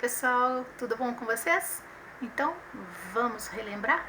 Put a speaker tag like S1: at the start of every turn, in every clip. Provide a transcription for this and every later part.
S1: pessoal, tudo bom com vocês? Então, vamos relembrar?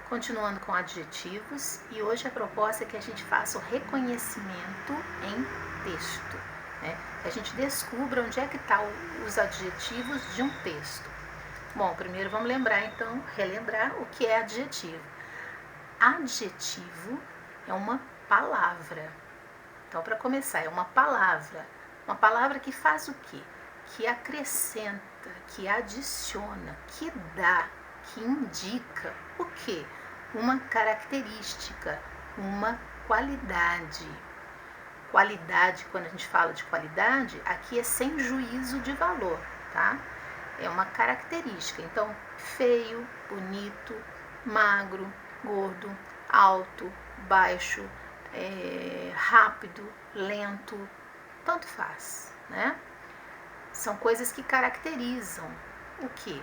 S1: Continuando com adjetivos, e hoje a proposta é que a gente faça o reconhecimento em texto, né? Que a gente descubra onde é que estão os adjetivos de um texto. Bom, primeiro vamos lembrar então, relembrar o que é adjetivo. Adjetivo é uma palavra. Então, para começar, é uma palavra que faz o quê? Que acrescenta, que adiciona, que dá, que indica o quê? Uma característica, uma qualidade. Qualidade, quando a gente fala de qualidade, aqui é sem juízo de valor, tá? É uma característica. Então, feio, bonito, magro, gordo, alto, baixo, rápido, lento, tanto faz, né? São coisas que caracterizam o quê?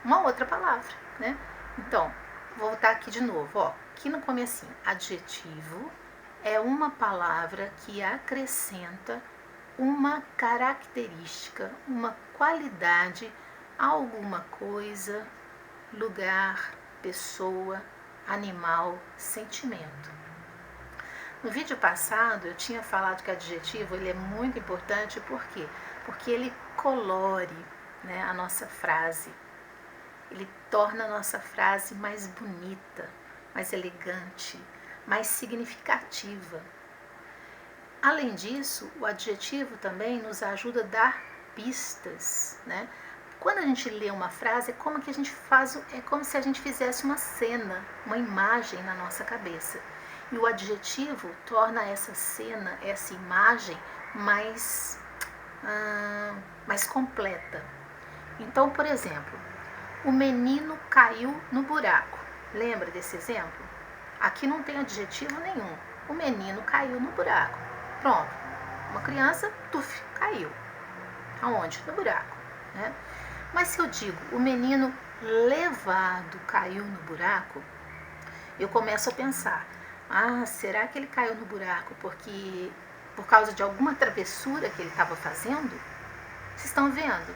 S1: Uma outra palavra, né? Então, vou voltar aqui de novo, ó. Aqui no comecinho, adjetivo é uma palavra que acrescenta uma característica, uma qualidade a alguma coisa, lugar, pessoa, animal, sentimento. No vídeo passado eu tinha falado que o adjetivo ele é muito importante, por quê? Porque ele colore, né, a nossa frase, ele torna a nossa frase mais bonita, mais elegante, mais significativa. Além disso, o adjetivo também nos ajuda a dar pistas, né? Quando a gente lê uma frase, é como se a gente fizesse uma cena, uma imagem na nossa cabeça. E o adjetivo torna essa cena, essa imagem mais completa. Então, por exemplo, o menino caiu no buraco. Lembra desse exemplo? Aqui não tem adjetivo nenhum. O menino caiu no buraco. Pronto. Uma criança, caiu. Aonde? No buraco, né? Mas se eu digo o menino levado caiu no buraco, eu começo a pensar, será que ele caiu no buraco porque por causa de alguma travessura que ele estava fazendo? Vocês estão vendo?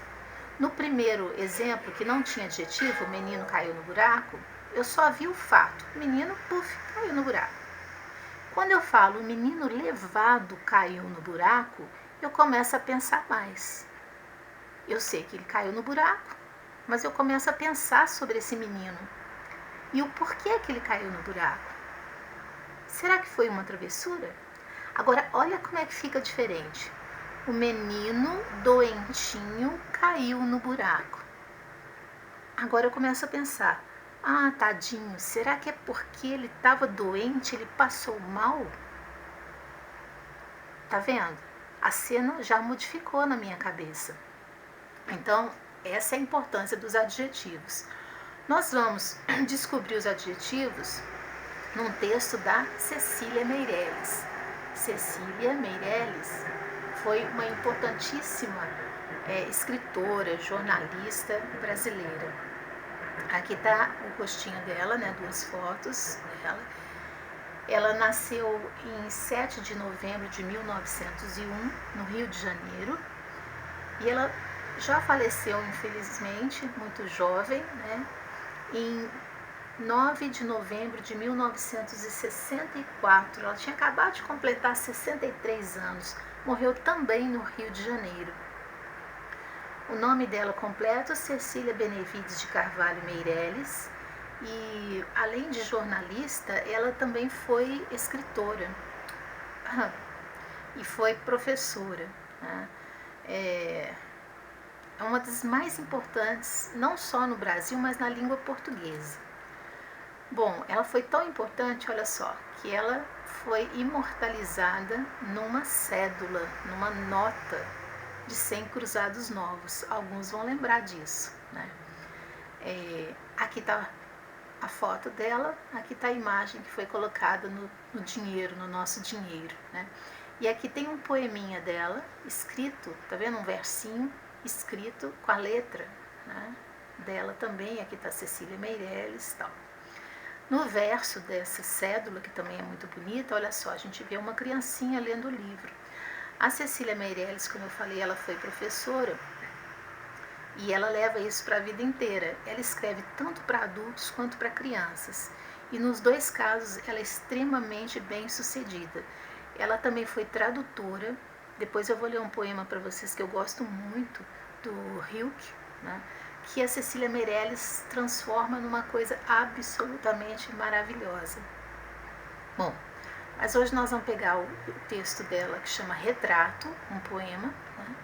S1: No primeiro exemplo, que não tinha adjetivo, o menino caiu no buraco, eu só vi o fato, o menino, caiu no buraco. Quando eu falo o menino levado caiu no buraco, eu começo a pensar mais. Eu sei que ele caiu no buraco, mas eu começo a pensar sobre esse menino. E o porquê que ele caiu no buraco? Será que foi uma travessura? Agora, olha como é que fica diferente. O menino doentinho caiu no buraco. Agora eu começo a pensar, tadinho, será que é porque ele estava doente, ele passou mal? Tá vendo? A cena já modificou na minha cabeça. Então, essa é a importância dos adjetivos. Nós vamos descobrir os adjetivos num texto da Cecília Meirelles. Cecília Meirelles foi uma importantíssima escritora, jornalista brasileira. Aqui está o rostinho dela, né, duas fotos dela. Ela nasceu em 7 de novembro de 1901, no Rio de Janeiro, e ela já faleceu, infelizmente, muito jovem, né, em 9 de novembro de 1964. Ela tinha acabado de completar 63 anos. Morreu também no Rio de Janeiro. O nome dela completo, Cecília Benevides de Carvalho Meirelles. E, além de jornalista, ela também foi escritora e foi professora, né? É uma das mais importantes, não só no Brasil, mas na língua portuguesa. Bom, ela foi tão importante, olha só, que ela foi imortalizada numa cédula, numa nota de 100 cruzados novos. Alguns vão lembrar disso, né? Aqui está a foto dela, aqui está a imagem que foi colocada no dinheiro, no nosso dinheiro, né? E aqui tem um poeminha dela, escrito, tá vendo? Um versinho escrito com a letra, né, dela também. Aqui está Cecília Meirelles e tal. No verso dessa cédula, que também é muito bonita, olha só, a gente vê uma criancinha lendo o livro. A Cecília Meirelles, como eu falei, ela foi professora. E ela leva isso para a vida inteira. Ela escreve tanto para adultos quanto para crianças. E nos dois casos ela é extremamente bem sucedida. Ela também foi tradutora. Depois eu vou ler um poema para vocês que eu gosto muito, do Rilke, né? Que a Cecília Meirelles transforma numa coisa absolutamente maravilhosa. Bom, mas hoje nós vamos pegar o texto dela que chama Retrato, um poema, né?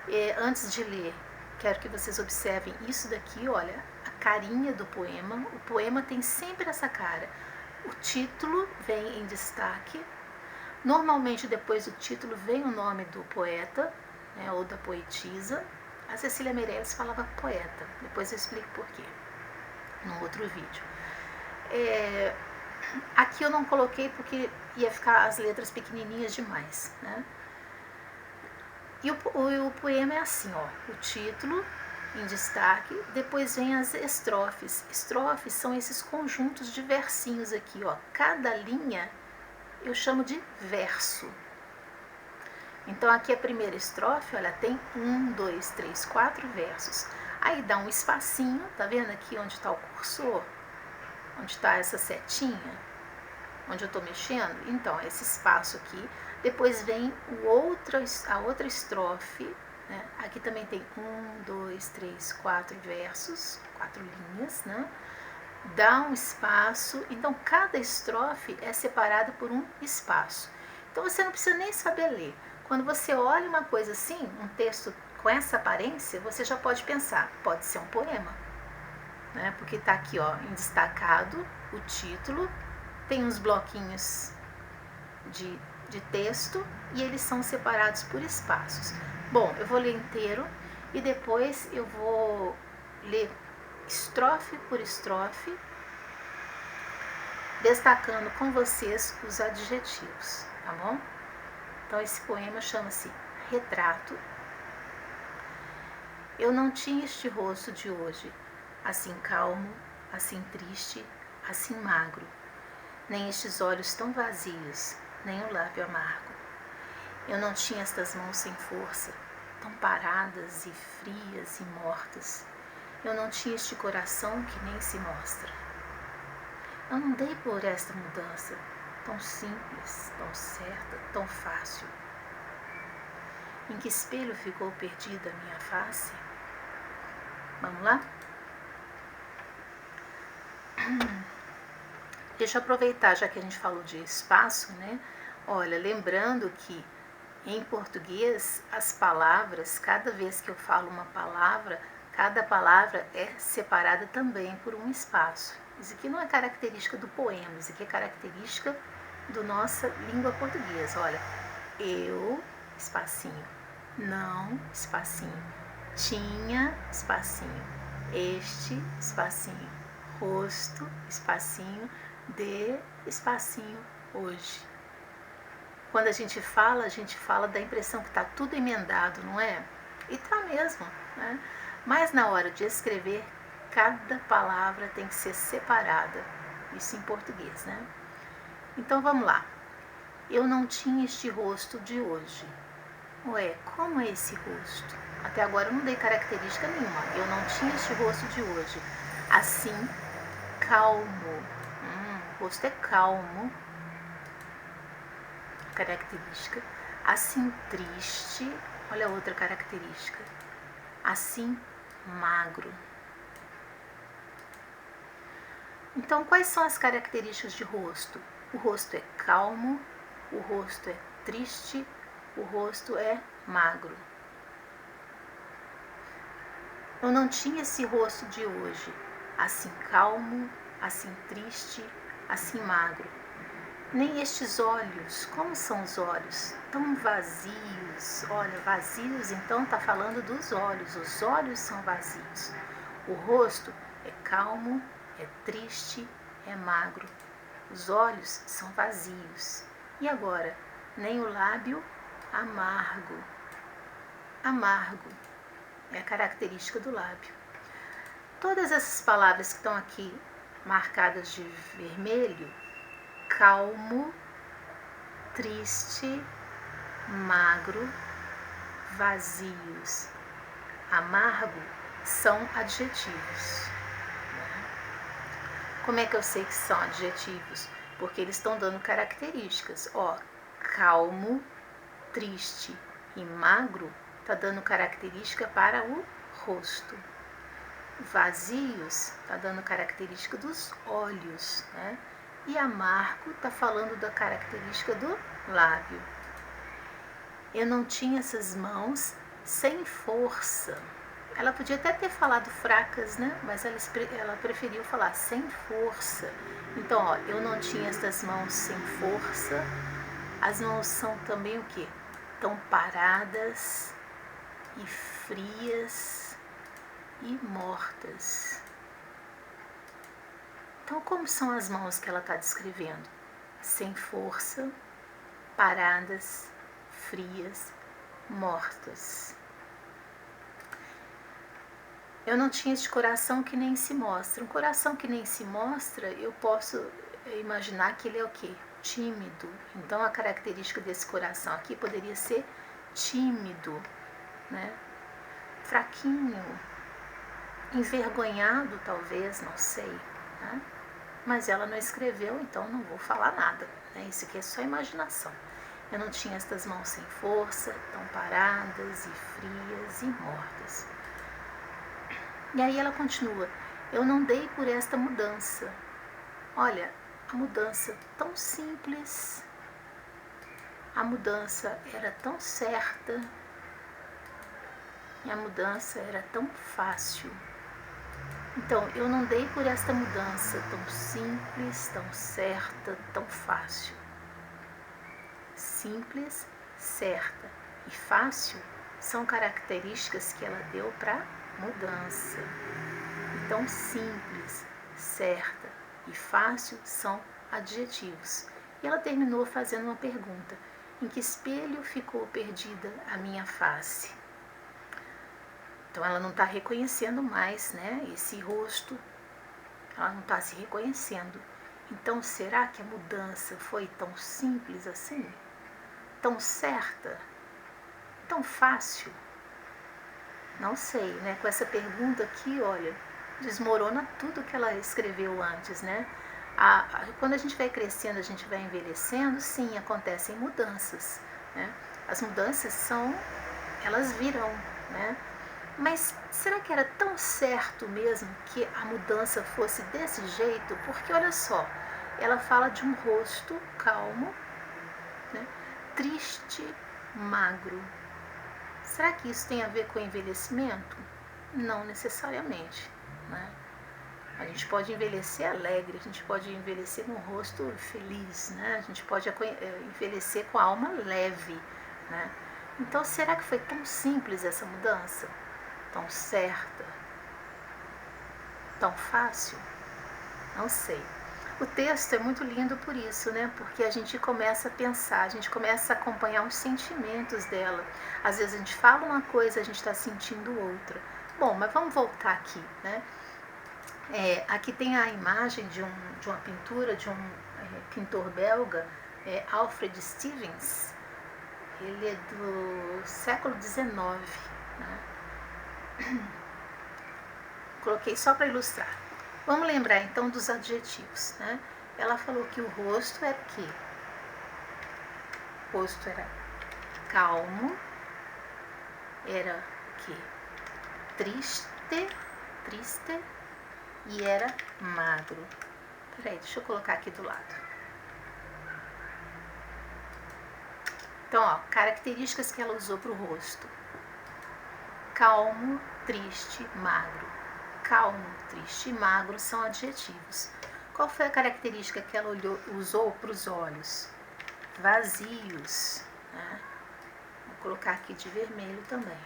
S1: E antes de ler, quero que vocês observem isso daqui, olha, a carinha do poema. O poema tem sempre essa cara. O título vem em destaque. Normalmente depois do título vem o nome do poeta, né, ou da poetisa. A Cecília Meirelles falava poeta. Depois eu explico por quê, no outro vídeo. Aqui eu não coloquei porque ia ficar as letras pequenininhas demais, né? E o poema é assim, ó, o título em destaque, depois vem as estrofes. Estrofes são esses conjuntos de versinhos aqui, ó. Cada linha eu chamo de verso. Então aqui a primeira estrofe, olha, tem 1, 2, 3, 4 versos. Aí dá um espacinho, tá vendo aqui onde está o cursor? Onde está essa setinha? Onde eu estou mexendo? Então, esse espaço aqui. Depois vem a outra estrofe, né? Aqui também tem 1, 2, 3, 4 versos, 4 linhas, né? Dá um espaço. Então, cada estrofe é separada por um espaço. Então, você não precisa nem saber ler. Quando você olha uma coisa assim, um texto com essa aparência, você já pode pensar, pode ser um poema, né? Porque está aqui, ó, em destacado o título, tem uns bloquinhos de texto e eles são separados por espaços. Bom, eu vou ler inteiro e depois eu vou ler estrofe por estrofe, destacando com vocês os adjetivos, tá bom? Então esse poema chama-se Retrato. Eu não tinha este rosto de hoje, assim calmo, assim triste, assim magro, nem estes olhos tão vazios, nem o lábio amargo. Eu não tinha estas mãos sem força, tão paradas e frias e mortas. Eu não tinha este coração que nem se mostra. Eu não dei por esta mudança, tão simples, tão certa, tão fácil. Em que espelho ficou perdida a minha face? Vamos lá? Deixa eu aproveitar, já que a gente falou de espaço, né? Olha, lembrando que em português as palavras, cada vez que eu falo uma palavra, cada palavra é separada também por um espaço. Isso aqui não é característica do poema, isso aqui é característica da nossa língua portuguesa. Olha, eu, espacinho, não, espacinho, tinha, espacinho, este, espacinho, rosto, espacinho, de, espacinho, hoje. Quando a gente fala da impressão que está tudo emendado, não é? E tá mesmo, né? Mas na hora de escrever, cada palavra tem que ser separada. Isso em português, né? Então vamos lá. Eu não tinha este rosto de hoje. Ué, como é esse rosto? Até agora eu não dei característica nenhuma. Eu não tinha este rosto de hoje. Assim, calmo. O rosto é calmo. Característica. Assim, triste. Olha a outra característica. Assim, magro. Então, quais são as características de rosto? O rosto é calmo, o rosto é triste, o rosto é magro. Eu não tinha esse rosto de hoje, assim calmo, assim triste, assim magro. Nem estes olhos, como são os olhos? Tão vazios. Olha, vazios, então está falando dos olhos. Os olhos são vazios. O rosto é calmo, é triste, é magro. Os olhos são vazios. E agora? Nem o lábio amargo. Amargo é a característica do lábio. Todas essas palavras que estão aqui marcadas de vermelho, calmo, triste, magro, vazios, amargo são adjetivos. Como é que eu sei que são adjetivos? Porque eles estão dando características. Ó, calmo, triste e magro está dando característica para o rosto. Vazios está dando característica dos olhos, né? E amargo está falando da característica do lábio. Eu não tinha essas mãos sem força. Ela podia até ter falado fracas, né? Mas ela preferiu falar sem força. Então, ó, eu não tinha essas mãos sem força. As mãos são também o quê? Estão paradas e frias e mortas. Então, como são as mãos que ela está descrevendo? Sem força, paradas, frias, mortas. Eu não tinha este coração que nem se mostra. Um coração que nem se mostra, eu posso imaginar que ele é o quê? Tímido. Então, a característica desse coração aqui poderia ser tímido, né? Fraquinho, envergonhado talvez, não sei, né? Mas ela não escreveu, então não vou falar nada, né? Isso aqui é só imaginação. Eu não tinha estas mãos sem força, tão paradas e frias e mortas. E aí ela continua, eu não dei por esta mudança. Olha, a mudança tão simples, a mudança era tão certa, e a mudança era tão fácil. Então, eu não dei por esta mudança tão simples, tão certa, tão fácil. Simples, certa e fácil são características que ela deu para mudança. Então, simples, certa e fácil são adjetivos. E ela terminou fazendo uma pergunta: em que espelho ficou perdida a minha face? Então, ela não está reconhecendo mais, né, esse rosto, ela não está se reconhecendo. Então, será que a mudança foi tão simples assim? Tão certa? Tão fácil? Não sei, né? Com essa pergunta aqui, olha, desmorona tudo que ela escreveu antes, né? Quando a gente vai crescendo, a gente vai envelhecendo, sim, acontecem mudanças, né? As mudanças elas virão, né? Mas será que era tão certo mesmo que a mudança fosse desse jeito? Porque olha só, ela fala de um rosto calmo, né? Triste, magro. Será que isso tem a ver com envelhecimento? Não necessariamente, né? A gente pode envelhecer alegre, a gente pode envelhecer com um rosto feliz, né? A gente pode envelhecer com a alma leve, né? Então, será que foi tão simples essa mudança? Tão certa? Tão fácil? Não sei. O texto é muito lindo por isso, né? Porque a gente começa a pensar, a gente começa a acompanhar os sentimentos dela. Às vezes a gente fala uma coisa, a gente está sentindo outra. Bom, mas vamos voltar aqui, né? Aqui tem a imagem de uma pintura de um pintor belga, Alfred Stevens. Ele é do século XIX, né? Coloquei só para ilustrar. Vamos lembrar então dos adjetivos, né? Ela falou que o rosto era o quê? O rosto era calmo, era o quê? Triste e era magro. Peraí, deixa eu colocar aqui do lado. Então, ó, características que ela usou para o rosto: calmo, triste, magro. Calmo, triste e magro são adjetivos. Qual foi a característica que ela usou para os olhos? Vazios, né? Vou colocar aqui de vermelho também.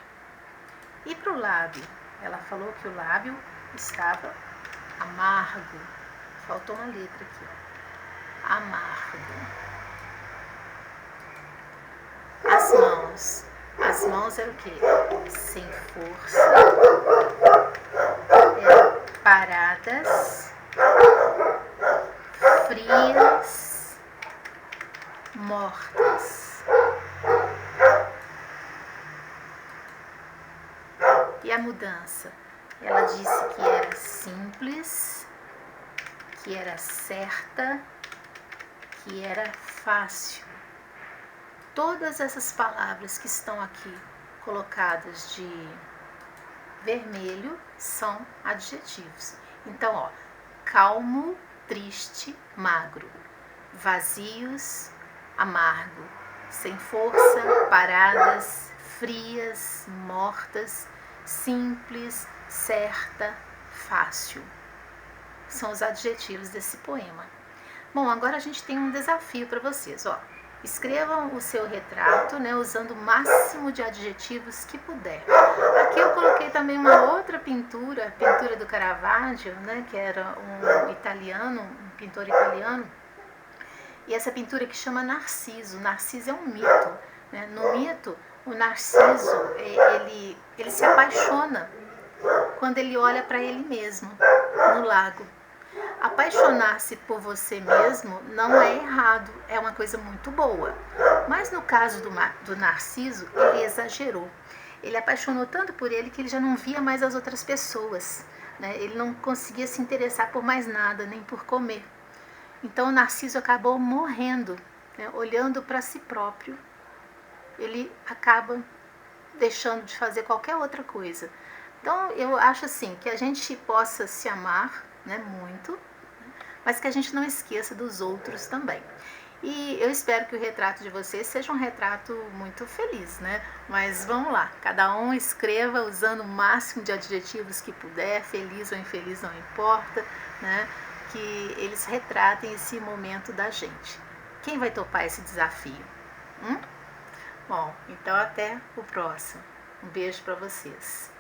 S1: E para o lábio? Ela falou que o lábio estava amargo. Faltou uma letra aqui, ó. Amargo. As mãos eram o quê? Sem força, paradas, frias, mortas. E a mudança? Ela disse que era simples, que era certa, que era fácil. Todas essas palavras que estão aqui colocadas de vermelho são adjetivos. Então, ó, calmo, triste, magro, vazios, amargo, sem força, paradas, frias, mortas, simples, certa, fácil. São os adjetivos desse poema. Bom, agora a gente tem um desafio para vocês, ó. Escrevam o seu retrato, né, usando o máximo de adjetivos que puder. Aqui eu coloquei também uma outra pintura, a pintura do Caravaggio, né, que era um italiano, um pintor italiano. E essa pintura que chama Narciso. Narciso é um mito, né? No mito, o Narciso, ele se apaixona quando ele olha para ele mesmo, no lago. Apaixonar-se por você mesmo não é errado, é uma coisa muito boa. Mas no caso do Narciso, ele exagerou. Ele apaixonou tanto por ele que ele já não via mais as outras pessoas, né? Ele não conseguia se interessar por mais nada, nem por comer. Então o Narciso acabou morrendo, né? Olhando para si próprio. Ele acaba deixando de fazer qualquer outra coisa. Então eu acho assim, que a gente possa se amar, né, muito, mas que a gente não esqueça dos outros também. E eu espero que o retrato de vocês seja um retrato muito feliz, né? Mas vamos lá, cada um escreva usando o máximo de adjetivos que puder, feliz ou infeliz não importa, né? Que eles retratem esse momento da gente. Quem vai topar esse desafio? Bom, então até o próximo. Um beijo para vocês.